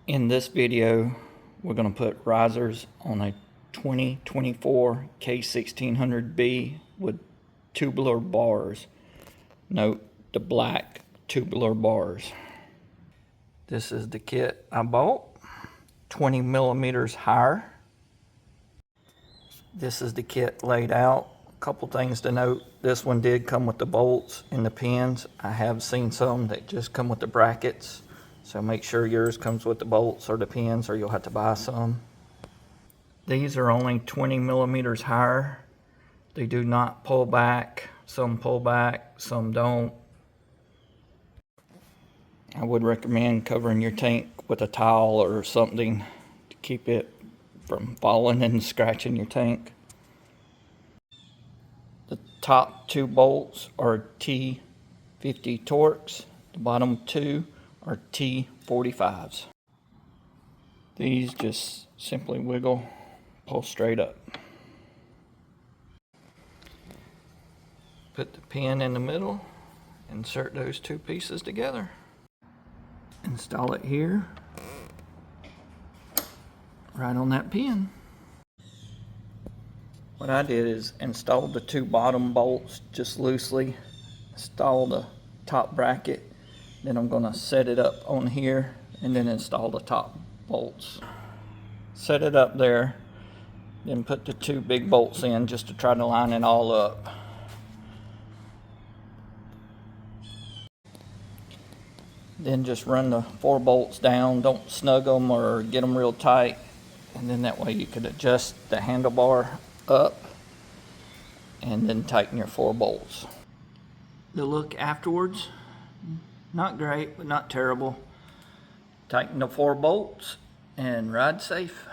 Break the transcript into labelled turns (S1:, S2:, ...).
S1: In this video, we're going to put risers on a 2024 K1600B with tubular bars. Note the black tubular bars. This is the kit I bought, 20 millimeters higher. This is the kit laid out. A couple things to note. This one did come with the bolts and the pins. I have seen some that just come with the brackets. So make sure yours comes with the bolts or the pins, or you'll have to buy some. These are only 20 millimeters higher. They do not pull back. Some pull back, some don't. I would recommend covering your tank with a towel or something to keep it from falling and scratching your tank. The top two bolts are T50 Torx. The bottom two are T45s. These just simply wiggle, pull straight up. Put the pin in the middle, insert those two pieces together. Install it here, right on that pin. What I did is install the two bottom bolts just loosely, install the top bracket, then I'm going to set it up on here and then install the top bolts. Set it up there, then put the two big bolts in just to try to line it all up. Then just run the 4 bolts down, don't snug them or get them real tight, and then that way you could adjust the handlebar up and then tighten your 4 bolts. The look afterwards, not great, but not terrible. Tighten the 4 bolts and ride safe.